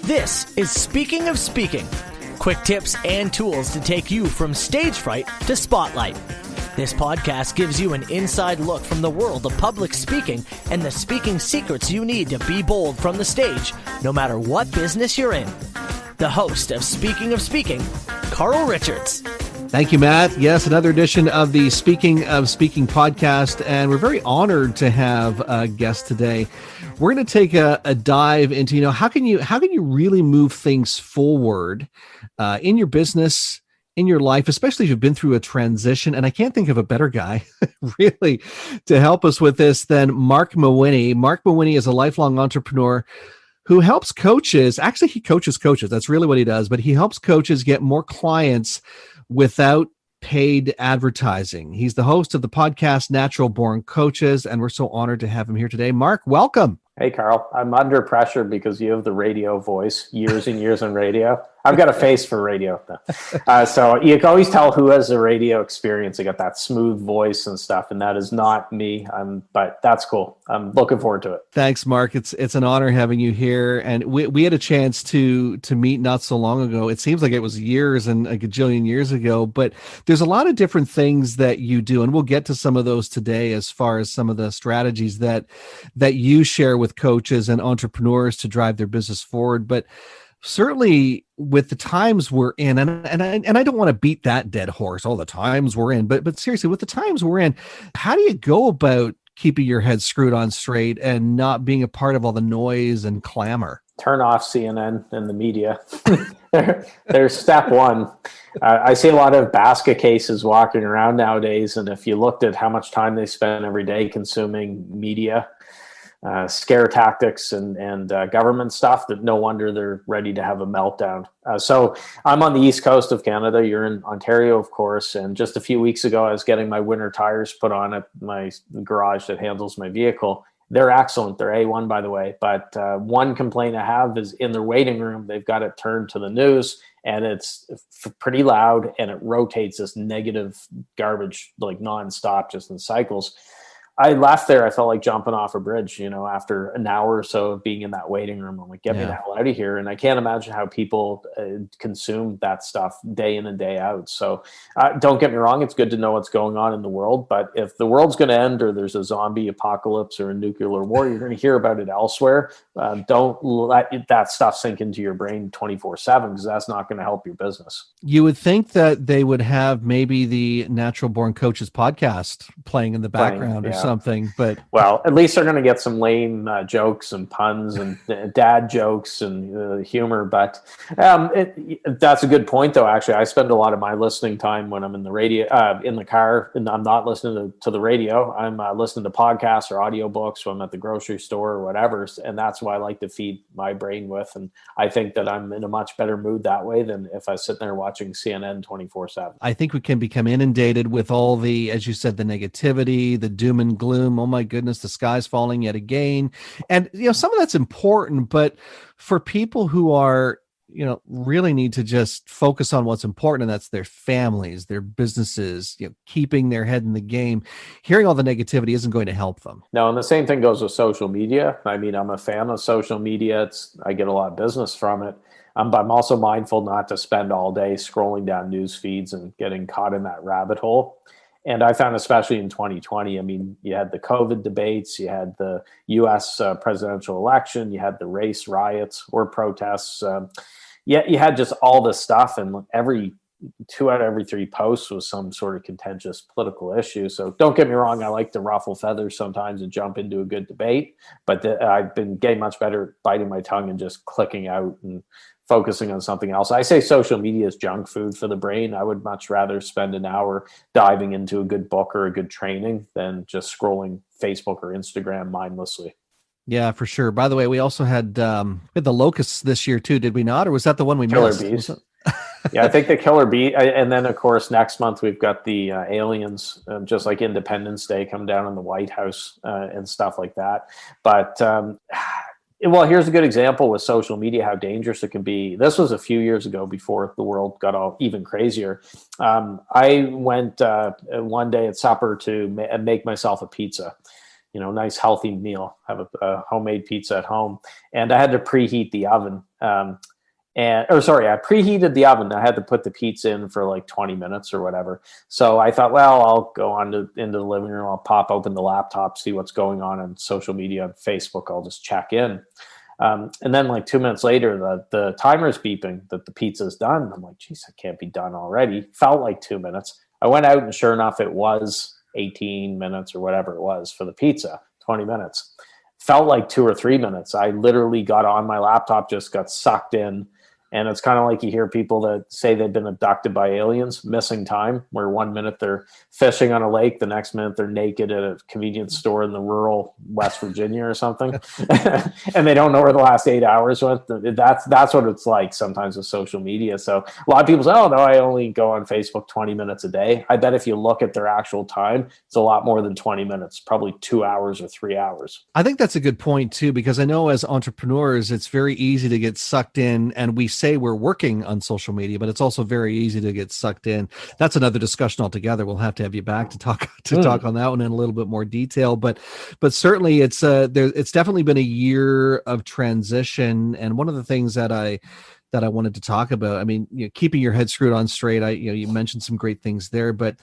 This is Speaking of Speaking. Quick tips and tools to take you from stage fright to spotlight. This podcast gives you an inside look from the world of public speaking and the speaking secrets you need to be bold from the stage, no matter what business you're in. The host of Speaking Carl Richards. Thank you, Matt. Yes, another edition of the Speaking of Speaking podcast, and we're very honored to have a guest today. We're going to take a dive into, how can you really move things forward in your business, in your life, especially if you've been through a transition. And I can't think of a better guy really to help us with this than Marc Mawhinney. Marc Mawhinney is a lifelong entrepreneur who helps coaches. Actually, he coaches coaches. That's really what he does. But he helps coaches get more clients without paid advertising. He's the host of the podcast Natural Born Coaches, and we're so honored to have him here today. Marc, welcome. Hey, Carl. I'm under pressure because you have the radio voice, years and years on radio. I've got a face for radio. So you can always tell who has a radio experience. They got that smooth voice and stuff, and that is not me. But that's cool. I'm looking forward to it. Thanks, Marc. It's an honor having you here. And we had a chance to meet not so long ago. It seems like it was years and a gajillion years ago, but there's a lot of different things that you do, and we'll get to some of those today as far as some of the strategies that you share with coaches and entrepreneurs to drive their business forward. But certainly with the times we're in, and I don't want to beat that dead horse all the times we're in, but seriously, with the times we're in, how do you go about keeping your head screwed on straight and not being a part of all the noise and clamor? Turn off CNN and the media. There's step one. I see a lot of basket cases walking around nowadays, and if you looked at how much time they spend every day consuming media, scare tactics and government stuff, that no wonder they're ready to have a meltdown. So I'm on the east coast of Canada. You're in Ontario, of course. And just a few weeks ago, I was getting my winter tires put on at my garage that handles my vehicle. They're excellent. They're A1, by the way. But one complaint I have is in their waiting room, they've got it turned to the news, and it's pretty loud, and it rotates this negative garbage like nonstop, just in cycles. I left there. I felt like jumping off a bridge, after an hour or so of being in that waiting room. I'm like, get me the hell out of here. And I can't imagine how people consume that stuff day in and day out. So don't get me wrong. It's good to know what's going on in the world. But if the world's going to end, or there's a zombie apocalypse or a nuclear war, you're going to hear about it elsewhere. Don't let that stuff sink into your brain 24/7, because that's not going to help your business. You would think that they would have maybe the Natural Born Coaches podcast playing in the background or something, but well, at least they're going to get some lame jokes and puns and dad jokes and humor. But that's a good point, though. Actually, I spend a lot of my listening time when I'm in the radio, in the car, and I'm not listening to the radio. I'm listening to podcasts or audiobooks when I'm at the grocery store or whatever, and that's why I like to feed my brain with. And I think that I'm in a much better mood that way than if I sit there watching CNN 24/7. I think we can become inundated with all the, as you said, the negativity, the doom and gloom. Oh my goodness, the sky's falling yet again. And some of that's important, but for people who are really need to just focus on what's important, and that's their families, their businesses, keeping their head in the game, hearing all the negativity isn't going to help them. No, and the same thing goes with social media. I mean, I'm a fan of social media. I get a lot of business from it. But I'm also mindful not to spend all day scrolling down news feeds and getting caught in that rabbit hole. And I found, especially in 2020, I mean, you had the COVID debates, you had the U.S. Presidential election, you had the race riots or protests. You had just all this stuff, and every 2 out of every 3 posts was some sort of contentious political issue. So don't get me wrong, I like to ruffle feathers sometimes and jump into a good debate, but I've been getting much better at biting my tongue and just clicking out and focusing on something else. I say social media is junk food for the brain. I would much rather spend an hour diving into a good book or a good training than just scrolling Facebook or Instagram mindlessly. Yeah, for sure. By the way, we also had the locusts this year too, did we not? Or was that the one we missed? Killer bees. Yeah, I think the killer bee. And then, of course, next month we've got the aliens, just like Independence Day, come down in the White House and stuff like that. But well, here's a good example with social media, how dangerous it can be. This was a few years ago before the world got all even crazier. I went one day at supper to make myself a pizza. nice healthy meal, have a homemade pizza at home. And I had to preheat the oven. I preheated the oven. I had to put the pizza in for like 20 minutes or whatever. So I thought, well, I'll go into the living room. I'll pop open the laptop, see what's going on social media, on Facebook. I'll just check in. And then like 2 minutes later, the timer's beeping that the pizza's done. I'm like, geez, it can't be done already. Felt like 2 minutes. I went out and sure enough, it was 18 minutes or whatever it was for the pizza, 20 minutes. Felt like 2 or 3 minutes. I literally got on my laptop, just got sucked in. And it's kind of like you hear people that say they've been abducted by aliens, missing time, where 1 minute they're fishing on a lake, the next minute they're naked at a convenience store in the rural West Virginia or something. And they don't know where the last 8 hours went. That's what it's like sometimes with social media. So a lot of people say, oh, no, I only go on Facebook 20 minutes a day. I bet if you look at their actual time, it's a lot more than 20 minutes, probably 2 hours or 3 hours. I think that's a good point too, because I know as entrepreneurs, it's very easy to get sucked in, and we say we're working on social media, but it's also very easy to get sucked in. That's another discussion altogether. We'll have to have you back to talk on that one in a little bit more detail. But certainly it's definitely been a year of transition. And one of the things that I wanted to talk about, I mean, keeping your head screwed on straight. You mentioned some great things there, but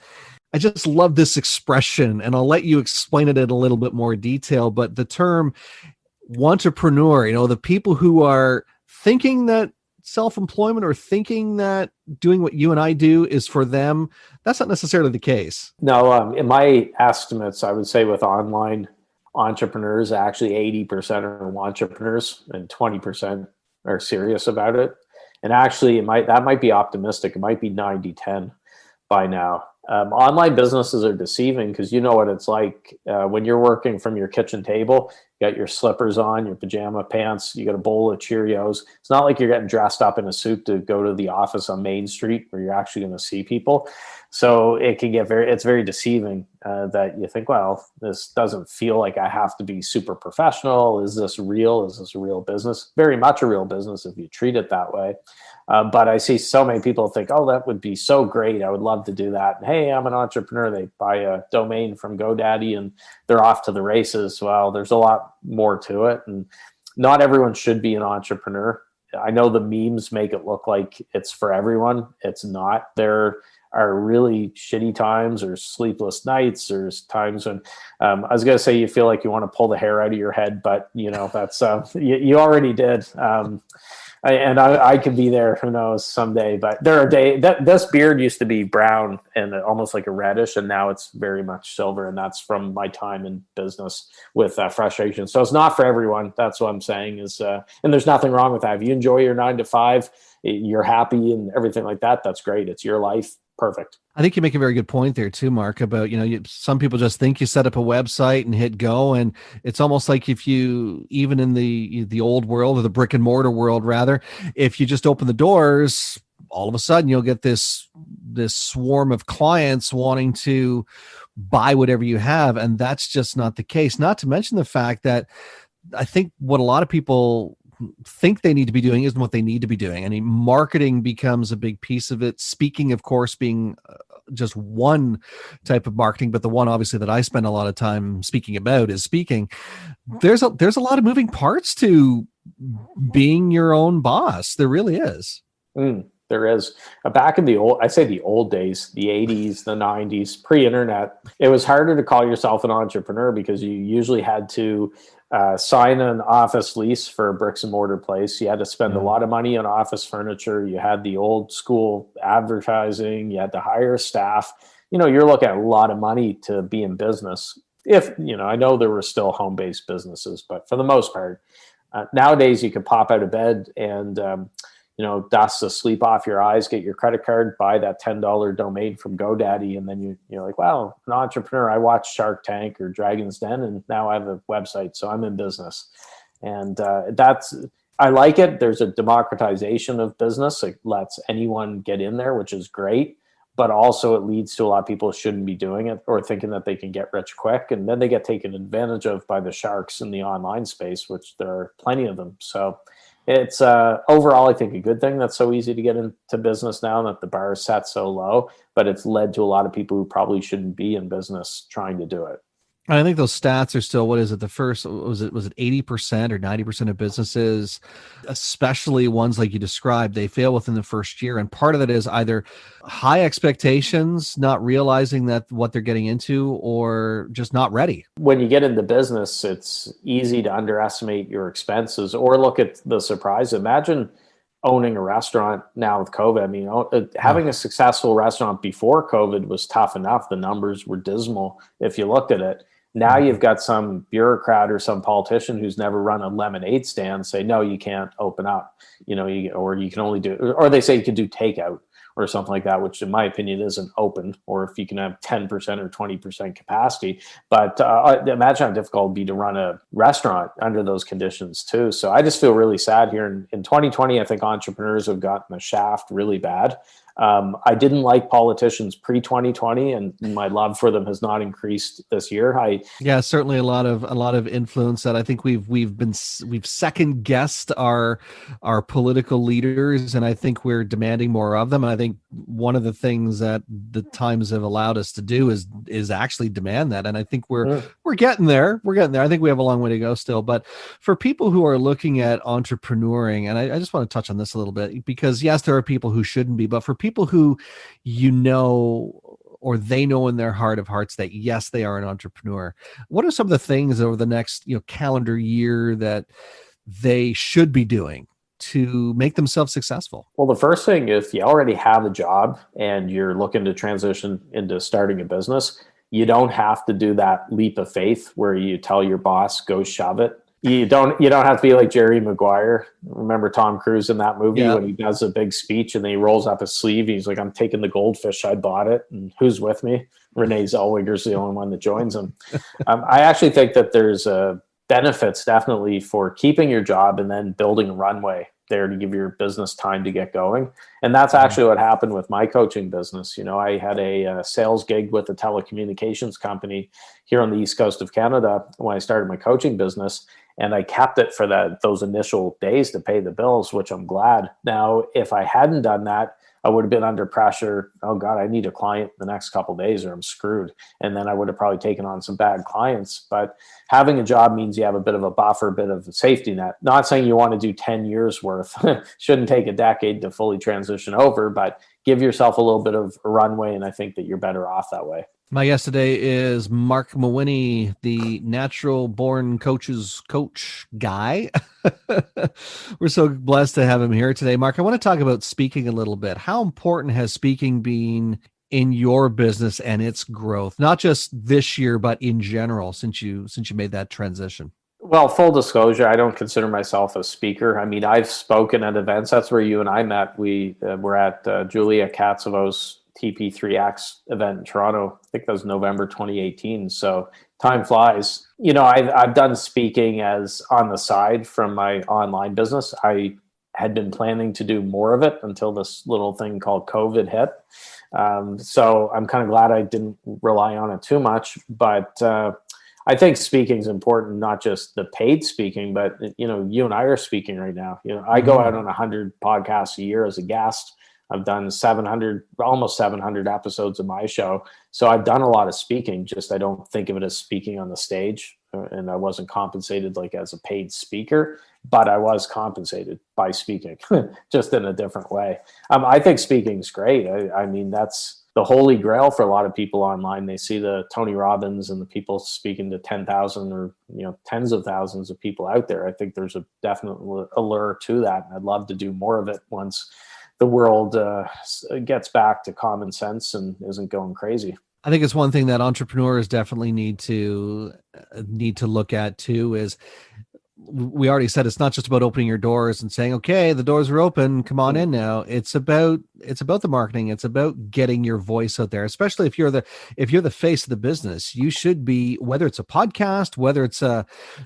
I just love this expression, and I'll let you explain it in a little bit more detail. But the term entrepreneur, the people who are thinking that self-employment or thinking that doing what you and I do is for them, that's not necessarily the case. No, in my estimates, I would say with online entrepreneurs, actually 80% are entrepreneurs and 20% are serious about it. And actually, that might be optimistic. It might be 90-10 by now. Online businesses are deceiving because you know what it's like when you're working from your kitchen table. You got your slippers on, your pajama pants, you got a bowl of Cheerios. It's not like you're getting dressed up in a suit to go to the office on Main Street where you're actually going to see people. So it can get it's very deceiving that you think, well, this doesn't feel like I have to be super professional. Is this real? Is this a real business? Very much a real business if you treat it that way. But I see so many people think, oh, that would be so great. I would love to do that. And, hey, I'm an entrepreneur. They buy a domain from GoDaddy and they're off to the races. Well, there's a lot more to it. And not everyone should be an entrepreneur. I know the memes make it look like it's for everyone. It's not. There are really shitty times or sleepless nights. There's times when I was going to say you feel like you want to pull the hair out of your head, but that's you already did. I could be there, who knows, someday. But there are days that this beard used to be brown and almost like a reddish, and now it's very much silver. And that's from my time in business with frustration. So it's not for everyone. That's what I'm saying is, and there's nothing wrong with that. If you enjoy your 9 to 5, you're happy and everything like that, that's great. It's your life. Perfect. I think you make a very good point there too, Mark, about, some people just think you set up a website and hit go. And it's almost like if you, even in the old world or the brick and mortar world, rather, if you just open the doors, all of a sudden you'll get this swarm of clients wanting to buy whatever you have. And that's just not the case. Not to mention the fact that I think what a lot of people think they need to be doing isn't what they need to be doing. I mean, marketing becomes a big piece of it. Speaking, of course, being just one type of marketing, but the one obviously that I spend a lot of time speaking about is speaking. There's a lot of moving parts to being your own boss. There really is. There is. Back in the old days, the 80s, the 90s, pre-internet, it was harder to call yourself an entrepreneur because you usually had to sign an office lease for a bricks and mortar place. You had to spend a lot of money on office furniture. You had the old school advertising. You had to hire staff. You're looking at a lot of money to be in business. I know there were still home-based businesses, but for the most part, nowadays you can pop out of bed and dust the sleep off your eyes, get your credit card, buy that $10 domain from GoDaddy. And then you're like, wow, an entrepreneur. I watched Shark Tank or Dragon's Den, and now I have a website. So I'm in business. And I like it. There's a democratization of business. It lets anyone get in there, which is great. But also it leads to a lot of people who shouldn't be doing it or thinking that they can get rich quick. And then they get taken advantage of by the sharks in the online space, which there are plenty of them. So it's overall, I think, a good thing that's so easy to get into business now, that the bar is set so low, but it's led to a lot of people who probably shouldn't be in business trying to do it. And I think those stats are still, what is it? The first, was it 80% or 90% of businesses, especially ones like you described, they fail within the first year. And part of that is either high expectations, not realizing that what they're getting into, or just not ready. When you get into business, it's easy to underestimate your expenses or look at the surprise. Imagine owning a restaurant now with COVID. I mean, having a successful restaurant before COVID was tough enough. The numbers were dismal if you looked at it. Now you've got some bureaucrat or some politician who's never run a lemonade stand say, no, you can't open up, or you can only do, or they say you can do takeout or something like that, which in my opinion isn't open, or if you can have 10% or 20% capacity. But imagine how difficult it would be to run a restaurant under those conditions too. So I just feel really sad here. In 2020, I think entrepreneurs have gotten the shaft really bad. I didn't like politicians pre-2020, and my love for them has not increased this year. Certainly a lot of influence that I think we've second guessed our political leaders, and I think we're demanding more of them. And I think one of the things that the times have allowed us to do is actually demand that. And I think we're getting there. We're getting there. I think we have a long way to go still. But for people who are looking at entrepreneuring, and I just want to touch on this a little bit, because yes, there are people who shouldn't be, but for people who or they know in their heart of hearts that yes, they are an entrepreneur, what are some of the things over the next calendar year that they should be doing to make themselves successful? Well, the first thing, if you already have a job and you're looking to transition into starting a business, you don't have to do that leap of faith where you tell your boss, go shove it. You don't have to be like Jerry Maguire. Remember Tom Cruise in that movie when he does a big speech and then he rolls up his sleeve. He's like, I'm taking the goldfish. I bought it. And who's with me? Renee Zellweger's the only one that joins him. I actually think that there's benefits definitely for keeping your job and then building a runway there to give your business time to get going. And that's actually what happened with my coaching business. I had a sales gig with a telecommunications company here on the East Coast of Canada when I started my coaching business. And I kept it for those initial days to pay the bills, which I'm glad. Now, if I hadn't done that, I would have been under pressure. Oh God, I need a client the next couple of days or I'm screwed. And then I would have probably taken on some bad clients. But having a job means you have a bit of a buffer, a bit of a safety net. Not saying you want to do 10 years worth. Shouldn't take a decade to fully transition over, but give yourself a little bit of a runway. And I think that you're better off that way. My guest today is Marc Mawhinney, the natural born coach guy. We're so blessed to have him here today. Marc, I want to talk about speaking a little bit. How important has speaking been in your business and its growth, not just this year, but in general, since you made that transition? Well, full disclosure, I don't consider myself a speaker. I mean, I've spoken at events. That's where you and I met. We were at Julia Katzevo's TP3X event in Toronto. I think that was November 2018. So time flies. I've done speaking as on the side from my online business. I had been planning to do more of it until this little thing called COVID hit. So I'm kind of glad I didn't rely on it too much. But I think speaking is important, not just the paid speaking, but you and I are speaking right now. I go out on 100 podcasts a year as a guest. I've done almost 700 episodes of my show. So I've done a lot of speaking, just I don't think of it as speaking on the stage. And I wasn't compensated like as a paid speaker, but I was compensated by speaking, just in a different way. I think speaking is great. I mean, that's the holy grail for a lot of people online. They see the Tony Robbins and the people speaking to 10,000 or tens of thousands of people out there. I think there's a definite allure to that. And I'd love to do more of it once the world gets back to common sense and isn't going crazy. I think it's one thing that entrepreneurs definitely need to look at too, is we already said it's not just about opening your doors and saying, okay, the doors are open, come on in now. It's about the marketing. It's about getting your voice out there, especially if you're the face of the business. You should be, whether it's a podcast, whether it's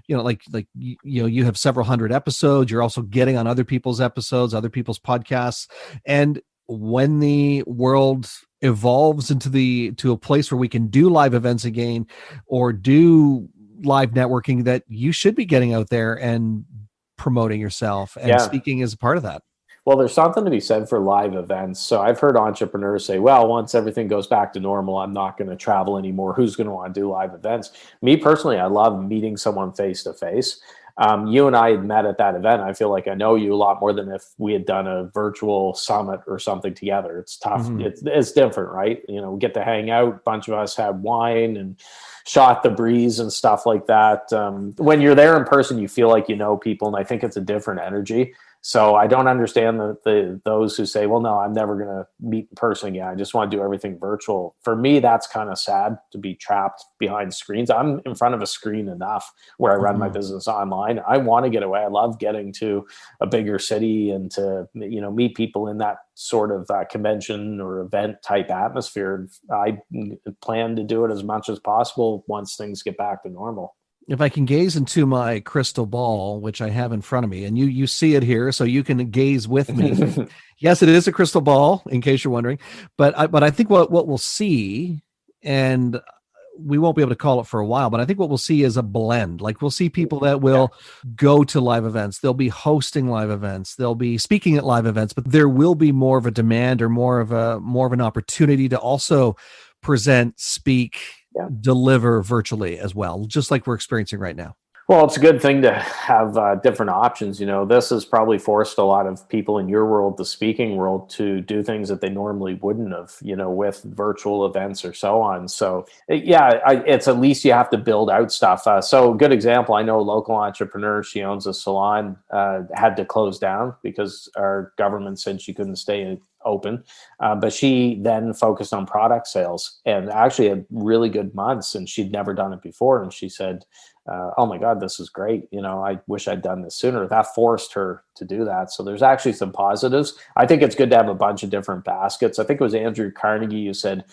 you have several hundred episodes, you're also getting on other people's episodes, other people's podcasts. And when the world evolves to a place where we can do live events again or do live networking, that you should be getting out there and promoting yourself, and speaking is a part of that. Well, there's something to be said for live events. So I've heard entrepreneurs say, well, once everything goes back to normal, I'm not going to travel anymore. Who's going to want to do live events? Me personally, I love meeting someone face to face. You and I had met at that event. I feel like I know you a lot more than if we had done a virtual summit or something together. It's tough. Mhm. It's different, right? You know, we get to hang out. A bunch of us had wine and shot the breeze and stuff like that. When you're there in person, you feel like you know people, and I think it's a different energy. So I don't understand those who say, well, no, I'm never going to meet in person again. I just want to do everything virtual. For me, that's kind of sad to be trapped behind screens. I'm in front of a screen enough where I run my business online. I want to get away. I love getting to a bigger city and to, you know, meet people in that sort of convention or event type atmosphere. I plan to do it as much as possible once things get back to normal. If I can gaze into my crystal ball, which I have in front of me, and you see it here, so you can gaze with me. Yes, it is a crystal ball, in case you're wondering. But I think what we'll see, and we won't be able to call it for a while, but I think what we'll see is a blend. Like we'll see people that will go to live events. They'll be hosting live events. They'll be speaking at live events, but there will be more of a demand or more of an opportunity to also present, speak, deliver virtually as well, just like we're experiencing right now. Well, it's a good thing to have different options. You know, this has probably forced a lot of people in your world, the speaking world, to do things that they normally wouldn't have, you know, with virtual events or so on. So, it's at least you have to build out stuff. So a good example, I know a local entrepreneur, she owns a salon, had to close down because our government said she couldn't stay open. But she then focused on product sales and actually had really good months, and she'd never done it before. And she said, oh my God, this is great. You know, I wish I'd done this sooner. That forced her to do that. So there's actually some positives. I think it's good to have a bunch of different baskets. I think it was Andrew Carnegie who said,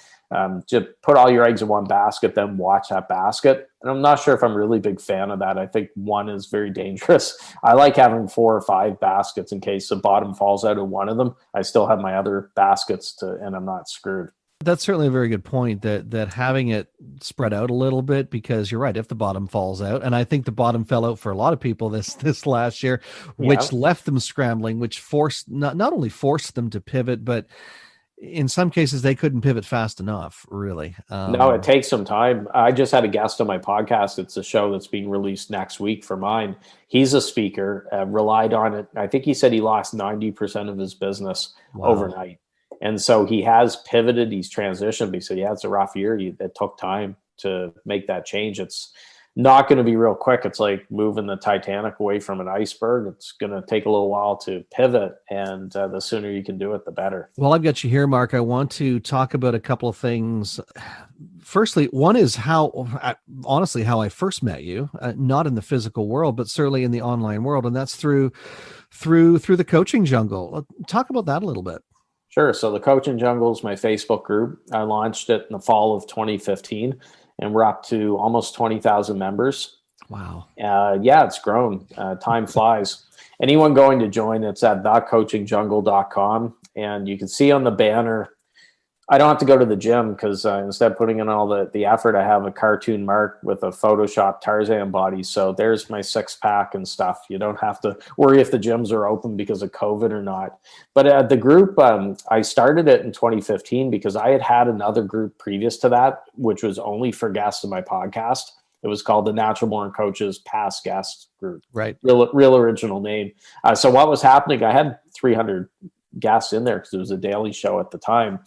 just put all your eggs in one basket, then watch that basket. And I'm not sure if I'm really a big fan of that. I think one is very dangerous. I like having 4 or 5 baskets in case the bottom falls out of one of them. I still have my other baskets and I'm not screwed. That's certainly a very good point, that having it spread out a little bit, because you're right, if the bottom falls out, and I think the bottom fell out for a lot of people this last year, which left them scrambling, which forced not only forced them to pivot, but in some cases they couldn't pivot fast enough, really. No, it takes some time. I just had a guest on my podcast. It's a show that's being released next week for mine. He's a speaker, relied on it. I think he said he lost 90% of his business overnight. And so he has pivoted, he's transitioned, but he said, it's a rough year. It took time to make that change. It's not going to be real quick. It's like moving the Titanic away from an iceberg. It's going to take a little while to pivot, and the sooner you can do it, the better. Well, I've got you here, Mark. I want to talk about a couple of things. Firstly, one is honestly, how I first met you, not in the physical world, but certainly in the online world. And that's through the coaching jungle. Talk about that a little bit. Sure. So the Coaching Jungle is my Facebook group. I launched it in the fall of 2015, and we're up to almost 20,000 members. Wow. It's grown. Time flies. Anyone going to join, it's at thecoachingjungle.com. And you can see on the banner, I don't have to go to the gym because instead of putting in all the effort, I have a cartoon Mark with a Photoshop Tarzan body. So there's my 6-pack and stuff. You don't have to worry if the gyms are open because of COVID or not. But the group, I started it in 2015 because I had another group previous to that, which was only for guests in my podcast. It was called the Natural Born Coaches Past Guest Group. Right. Real original name. So what was happening, I had 300 guests in there because it was a daily show at the time.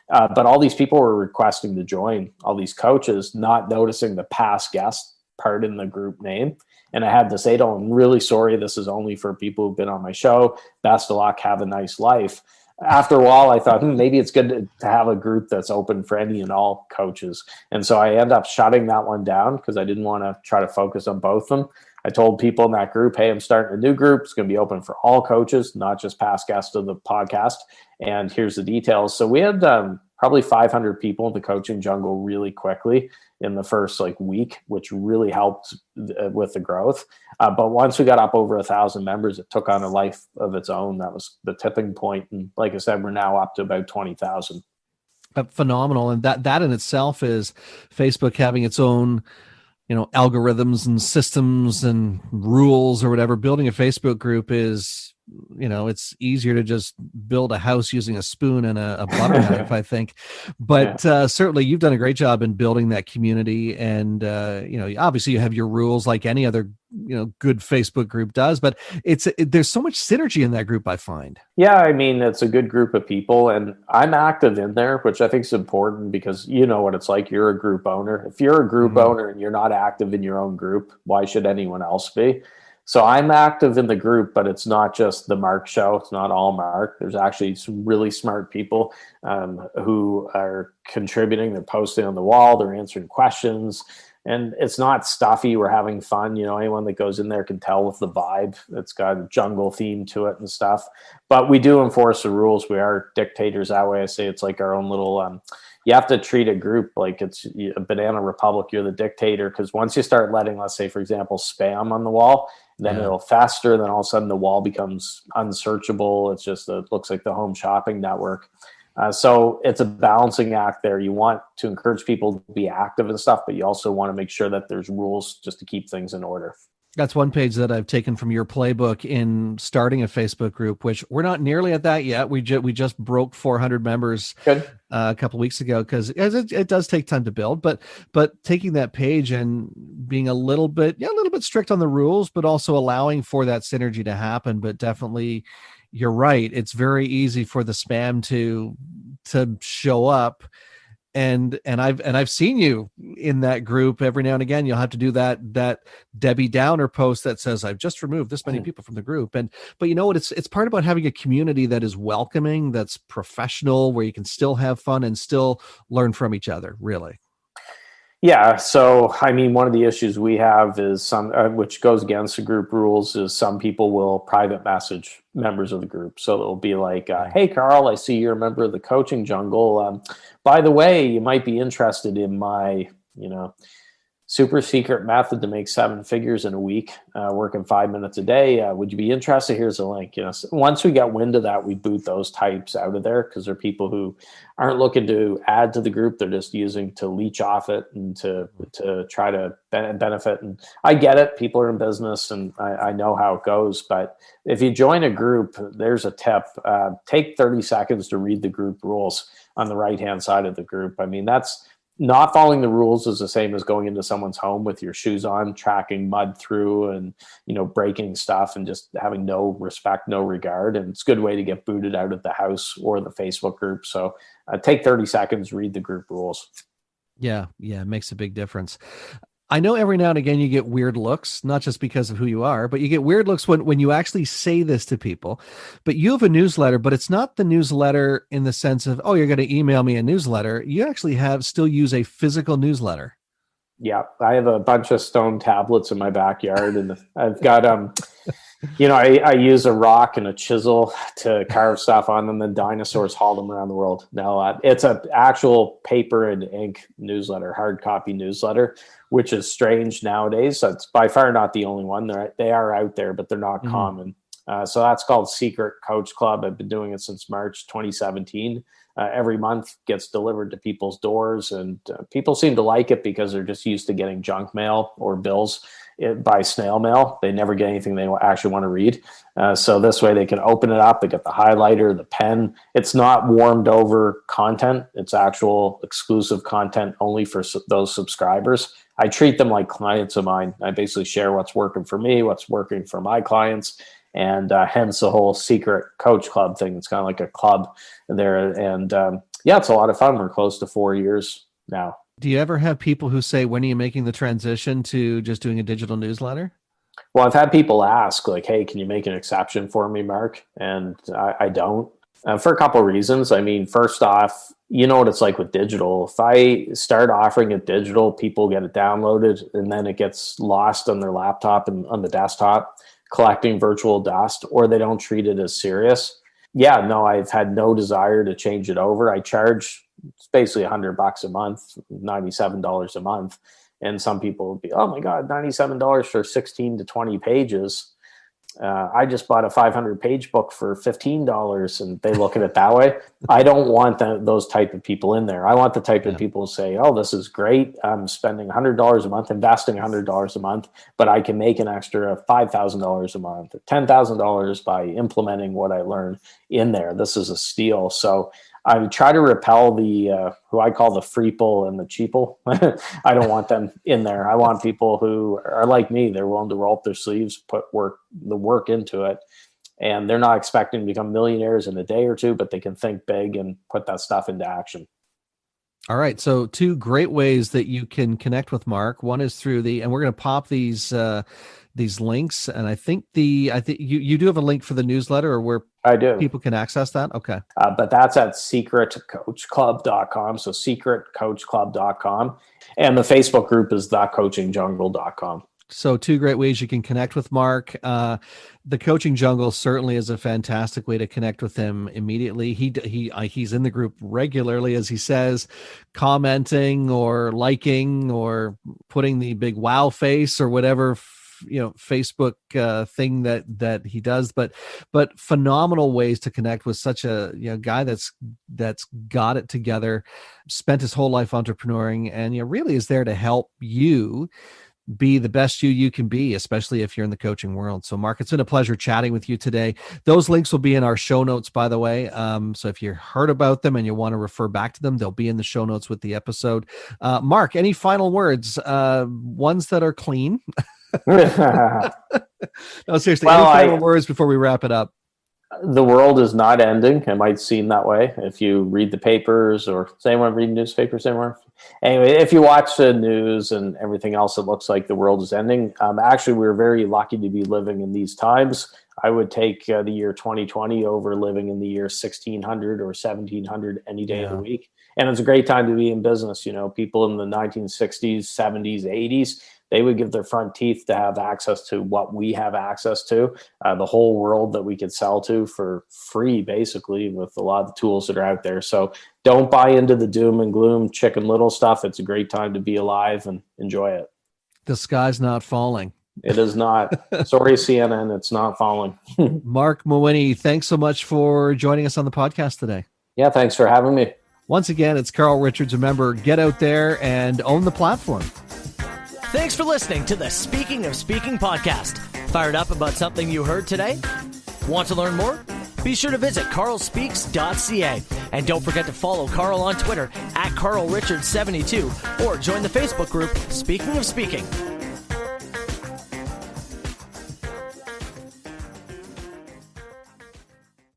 But all these people were requesting to join, all these coaches, not noticing the past guest part in the group name. And I had to say to them, I'm really sorry, this is only for people who've been on my show. Best of luck, have a nice life. After a while, I thought, maybe it's good to have a group that's open for any and all coaches. And so I ended up shutting that one down because I didn't want to try to focus on both of them. I told people in that group, hey, I'm starting a new group. It's going to be open for all coaches, not just past guests of the podcast. And here's the details. So we had probably 500 people in the Coaching Jungle really quickly in the first week, which really helped with the growth. But once we got up over 1,000 members, it took on a life of its own. That was the tipping point. And like I said, we're now up to about 20,000. Phenomenal. And that in itself is Facebook having its own algorithms and systems and rules or whatever. Building a Facebook group is it's easier to just build a house using a spoon and a butter knife, I think. But certainly you've done a great job in building that community. And, obviously you have your rules like any other, good Facebook group does, but there's so much synergy in that group, I find. Yeah, I mean, it's a good group of people, and I'm active in there, which I think is important because you know what it's like. You're a group owner. If you're a group owner and you're not active in your own group, why should anyone else be? So I'm active in the group, but it's not just the Marc show. It's not all Marc. There's actually some really smart people who are contributing. They're posting on the wall. They're answering questions. And it's not stuffy. We're having fun. Anyone that goes in there can tell with the vibe. It's got a jungle theme to it and stuff. But we do enforce the rules. We are dictators that way. I say it's like our own little, you have to treat a group like it's a banana republic. You're the dictator, because once you start letting, let's say, for example, spam on the wall, then it'll fester. Then all of a sudden the wall becomes unsearchable. It looks like the Home Shopping Network. So it's a balancing act there. You want to encourage people to be active and stuff, but you also want to make sure that there's rules just to keep things in order. That's one page that I've taken from your playbook in starting a Facebook group, which we're not nearly at that yet. We just broke 400 members a couple of weeks ago, because it does take time to build. But taking that page and being a little bit strict on the rules, but also allowing for that synergy to happen. But definitely, you're right. It's very easy for the spam to show up. And I've seen you in that group every now and again. You'll have to do that Debbie Downer post that says, I've just removed this many people from the group. But you know what? It's part about having a community that is welcoming, that's professional, where you can still have fun and still learn from each other, really. Yeah. So, I mean, one of the issues we have is which goes against the group rules, is some people will private message members of the group. So they'll be like, hey, Carl, I see you're a member of the coaching jungle. By the way, you might be interested in my, super secret method to make 7 figures in a week, working 5 minutes a day. Would you be interested? Here's a link. So once we get wind of that, we boot those types out of there, because they're people who aren't looking to add to the group. They're just using to leech off it and to try to benefit. And I get it. People are in business, and I know how it goes. But if you join a group, there's a tip. Take 30 seconds to read the group rules on the right-hand side of the group. I mean, that's not following the rules is the same as going into someone's home with your shoes on, tracking mud through and, breaking stuff and just having no respect, no regard. And it's a good way to get booted out of the house or the Facebook group. So take 30 seconds, read the group rules. Yeah. It makes a big difference. I know every now and again you get weird looks, not just because of who you are, but you get weird looks when you actually say this to people. But you have a newsletter, but it's not the newsletter in the sense of, oh, you're going to email me a newsletter. You actually still use a physical newsletter. Yeah, I have a bunch of stone tablets in my backyard, and I've got I use a rock and a chisel to carve stuff on them. Then dinosaurs haul them around the world. No, it's an actual paper and ink newsletter, hard copy newsletter, which is strange nowadays. It's by far not the only one. They are out there, but they're not common. So that's called Secret Coach Club. I've been doing it since March 2017. Every month gets delivered to people's doors, and people seem to like it because they're just used to getting junk mail or bills by snail mail. They never get anything they actually want to read. So this way they can open it up. They get the highlighter, the pen. It's not warmed over content. It's actual exclusive content only for those subscribers. I treat them like clients of mine. I basically share what's working for me, what's working for my clients, and hence the whole Secret Coach Club thing. It's kind of like a club there. And it's a lot of fun. We're close to 4 years now. Do you ever have people who say, when are you making the transition to just doing a digital newsletter? Well, I've had people ask, like, hey, can you make an exception for me, Marc? And I don't, for a couple of reasons. I mean, first off, you know what it's like with digital. If I start offering it digital, people get it downloaded, and then it gets lost on their laptop and on the desktop, collecting virtual dust, or they don't treat it as serious. Yeah, no, I've had no desire to change it over. I charge, it's basically $100 a month, $97 a month. And some people would be, oh my God, $97 for 16 to 20 pages. I just bought a 500-page book for $15, and they look at it that way. I don't want those type of people in there. I want the type of people to say, oh, this is great. I'm spending $100 a month, investing $100 a month, but I can make an extra $5,000 a month, $10,000 by implementing what I learned in there. This is a steal. So I try to repel the who I call the freeple and the cheaple. I don't want them in there. I want people who are like me. They're willing to roll up their sleeves, put the work into it, and they're not expecting to become millionaires in a day or two, but they can think big and put that stuff into action. All right. So 2 great ways that you can connect with Marc. One is through and we're going to pop these links. And I think you do have a link for the newsletter, or where I do. People can access that. Okay. But that's at secretcoachclub.com. So secretcoachclub.com. And the Facebook group is thecoachingjungle.com. So 2 great ways you can connect with Marc. The Coaching Jungle certainly is a fantastic way to connect with him immediately. He's in the group regularly, as he says, commenting or liking or putting the big wow face or whatever Facebook thing that he does, but phenomenal ways to connect with such a guy that's got it together, spent his whole life entrepreneuring, and really is there to help you be the best you can be, especially if you're in the coaching world. So Marc, it's been a pleasure chatting with you today. Those links will be in our show notes, by the way. So if you heard about them and you want to refer back to them, they'll be in the show notes with the episode. Marc, any final words, ones that are clean? No, seriously, any final words before we wrap it up? The world is not ending. It might seem that way if you read the papers, or does anyone read newspapers anymore? Anyway, if you watch the news and everything else, it looks like the world is ending. Actually, we're very lucky to be living in these times. I would take the year 2020 over living in the year 1600 or 1700 any day of the week. And it's a great time to be in business. People in the 1960s, 70s, 80s, they would give their front teeth to have access to what we have access to, the whole world that we could sell to for free, basically, with a lot of the tools that are out there. So don't buy into the doom and gloom, Chicken Little stuff. It's a great time to be alive and enjoy it. The sky's not falling. It is not. Sorry, CNN, it's not falling. Marc Mawhinney, thanks so much for joining us on the podcast today. Yeah, thanks for having me. Once again, it's Carl Richards. Remember, get out there and own the platform. Thanks for listening to the Speaking of Speaking podcast. Fired up about something you heard today? Want to learn more? Be sure to visit carlspeaks.ca. And don't forget to follow Carl on Twitter at CarlRichards72 or join the Facebook group Speaking of Speaking.